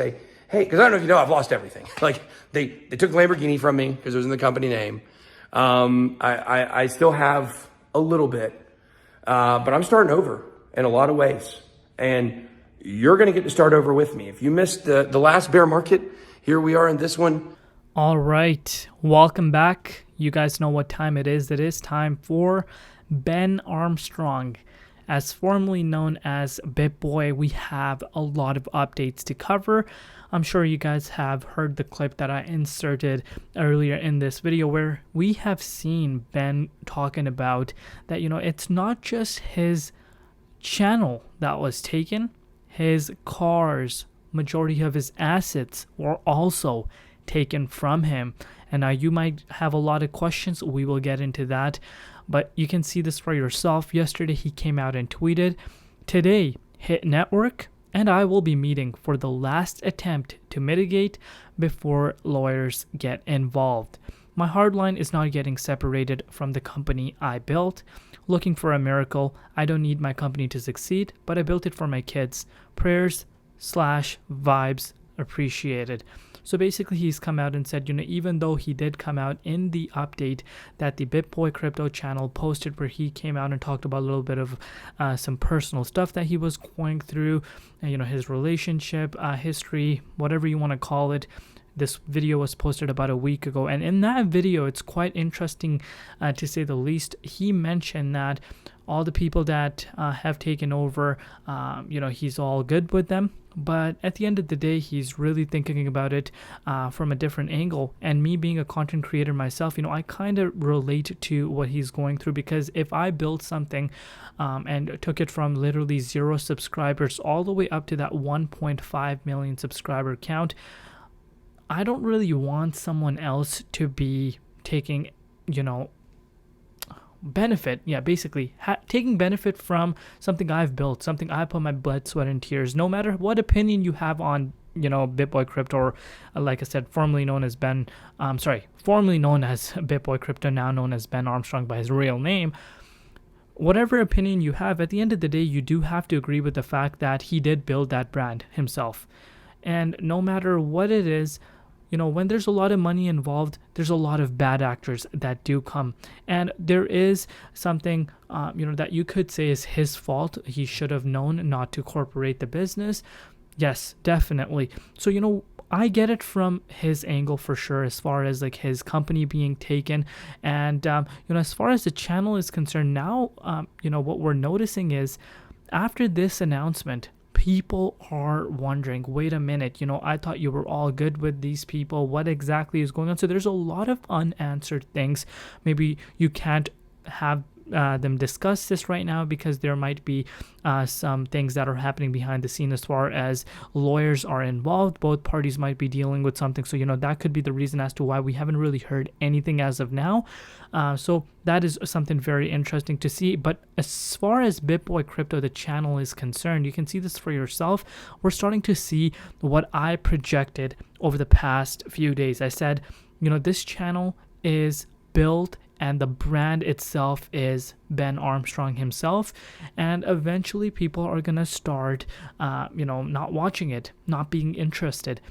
say, hey, because I don't know if you know, I've lost everything. Like they took Lamborghini from me because it was in the company name. I still have a little bit, but I'm starting over in a lot of ways. And you're going to get to start over with me. If you missed the last bear market, here we are in this one. All right, welcome back. You guys know what time it is. It is time for Ben Armstrong. As formerly known as Bitboy, we have a lot of updates to cover. I'm sure you guys have heard the clip that I inserted earlier in this video where we have seen Ben talking about that, it's not just his channel that was taken, his cars, majority of his assets were also taken from him. And now you might have a lot of questions. We will get into that. But you can see this for yourself. Yesterday, he came out and tweeted, "Today, hit network, and I will be meeting for the last attempt to mitigate before lawyers get involved. My hardline is not getting separated from the company I built. Looking for a miracle. I don't need my company to succeed, but I built it for my kids. Prayers/vibes appreciated." So basically, he's come out and said, even though he did come out in the update that the Bitboy crypto channel posted, where he came out and talked about a little bit of some personal stuff that he was going through, his relationship, history, whatever you want to call it. This video was posted about a week ago. And in that video, it's quite interesting to say the least. He mentioned that all the people that have taken over, he's all good with them. But at the end of the day, he's really thinking about it from a different angle. And me being a content creator myself, I kind of relate to what he's going through, because if I built something and took it from literally 0 subscribers all the way up to that 1.5 million subscriber count, I don't really want someone else to be taking, benefit, basically taking benefit from something I've built, something I put my blood, sweat, and tears. No matter what opinion you have on, Bitboy crypto, or like I said, formerly known as Bitboy crypto, now known as Ben Armstrong by his real name. Whatever opinion you have, at the end of the day, you do have to agree with the fact that he did build that brand himself. And no matter what it is, when there's a lot of money involved, there's a lot of bad actors that do come. And there is something, that you could say is his fault. He should have known not to incorporate the business. Yes, definitely. So, I get it from his angle for sure, as far as like his company being taken. And, as far as the channel is concerned now, what we're noticing is after this announcement, people are wondering, wait a minute, I thought you were all good with these people. What exactly is going on? So there's a lot of unanswered things. Maybe you can't have them discuss this right now because there might be some things that are happening behind the scene as far as lawyers are involved. Both parties might be dealing with something. So, that could be the reason as to why we haven't really heard anything as of now. So that is something very interesting to see. But as far as Bitboy crypto, the channel, is concerned, you can see this for yourself. We're starting to see what I projected over the past few days. I said, this channel is built and the brand itself is Ben Armstrong himself, and eventually people are gonna start, not watching it, not being interested.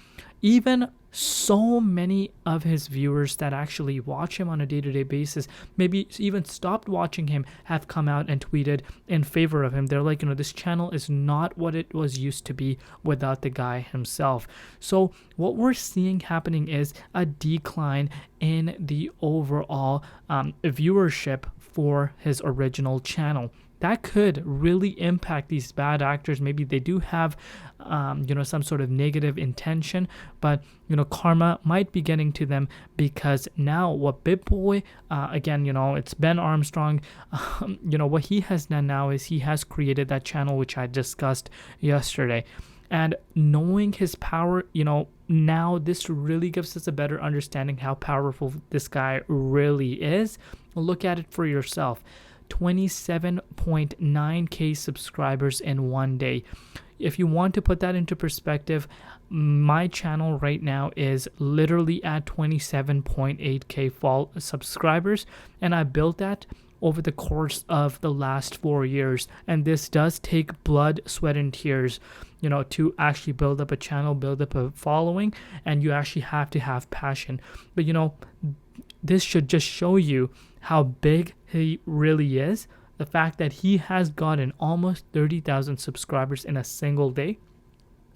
Even so many of his viewers that actually watch him on a day-to-day basis, maybe even stopped watching him, have come out and tweeted in favor of him. They're like, this channel is not what it was used to be without the guy himself. So what we're seeing happening is a decline in the overall viewership for his original channel. That could really impact these bad actors. Maybe they do have, some sort of negative intention, but, karma might be getting to them, because now what Bitboy, again, it's Ben Armstrong, what he has done now is he has created that channel, which I discussed yesterday. And knowing his power, now this really gives us a better understanding how powerful this guy really is. Look at it for yourself. 27.9k subscribers in one day. If you want to put that into perspective, my channel right now is literally at 27.8k subscribers, and I built that over the course of the last 4 years. And this does take blood, sweat, and tears, to actually build up a channel, build up a following, and you actually have to have passion. But this should just show you how big he really is. The fact that he has gotten almost 30,000 subscribers in a single day.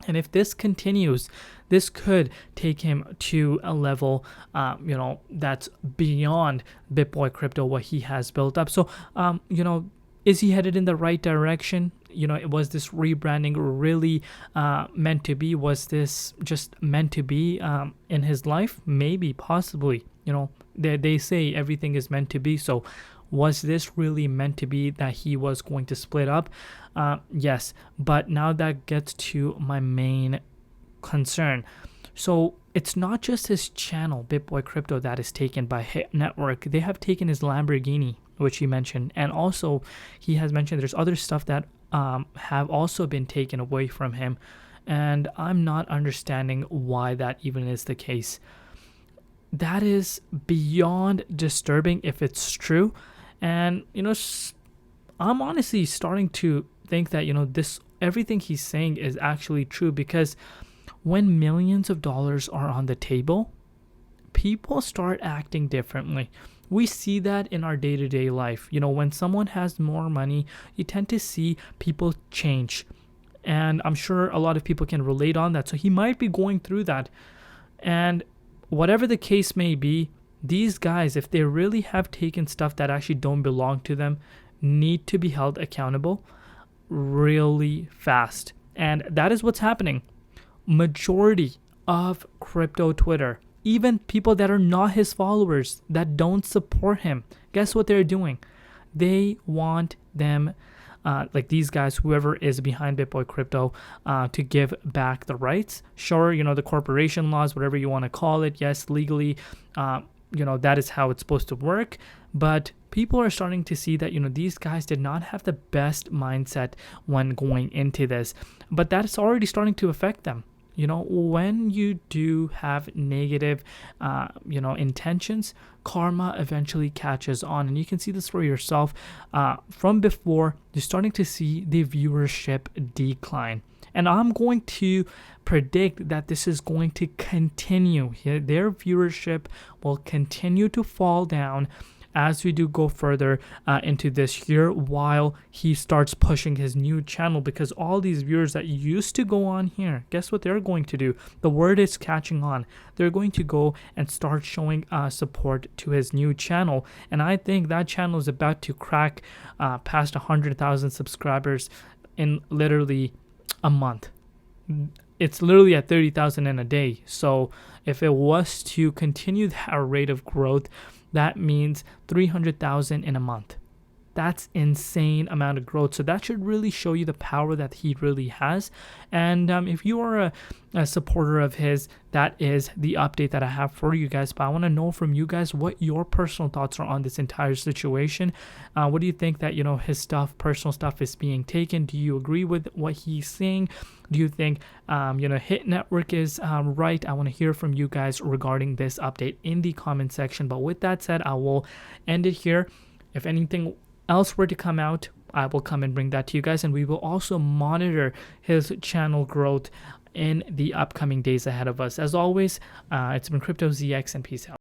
And if this continues, this could take him to a level, that's beyond Bitboy Crypto, what he has built up. So, is he headed in the right direction? Was this rebranding really meant to be? Was this just meant to be in his life? Maybe, possibly. They say everything is meant to be. So, was this really meant to be that he was going to split up? Yes, but now that gets to my main concern. So it's not just his channel, Bitboy Crypto, that is taken by Hit Network. They have taken his Lamborghini, which he mentioned, and also he has mentioned there's other stuff that have also been taken away from him, and I'm not understanding why that even is the case. That is beyond disturbing if it's true. And I'm honestly starting to think that this everything he's saying is actually true, because when millions of dollars are on the table, people start acting differently. We see that in our day-to-day life. When someone has more money, you tend to see people change. And I'm sure a lot of people can relate on that. So he might be going through that. And whatever the case may be, these guys, if they really have taken stuff that actually don't belong to them, need to be held accountable really fast. And that is what's happening. Majority of crypto Twitter, even people that are not his followers, that don't support him, guess what they're doing? They want them, like these guys, whoever is behind Bitboy Crypto, to give back the rights. Sure, the corporation laws, whatever you want to call it, yes, legally, that is how it's supposed to work. But people are starting to see that, these guys did not have the best mindset when going into this. But that's already starting to affect them. When you do have negative, intentions, karma eventually catches on. And you can see this for yourself. From before, you're starting to see the viewership decline. And I'm going to predict that this is going to continue. Their viewership will continue to fall down as we do go further into this year, while he starts pushing his new channel, because all these viewers that used to go on here, guess what they're going to do? The word is catching on. They're going to go and start showing support to his new channel. And I think that channel is about to crack past 100,000 subscribers in literally a month. It's literally at 30,000 in a day. So if it was to continue that rate of growth, that means 300,000 in a month. That's insane amount of growth. So that should really show you the power that he really has. And if you are a supporter of his, that is the update that I have for you guys. But I want to know from you guys what your personal thoughts are on this entire situation. What do you think that, his stuff, personal stuff is being taken? Do you agree with what he's saying? Do you think, Hit Network is right? I want to hear from you guys regarding this update in the comment section. But with that said, I will end it here. If anything else were to come out, I will come and bring that to you guys, and we will also monitor his channel growth in the upcoming days ahead of us. As always, it's been Crypto ZX, and peace out.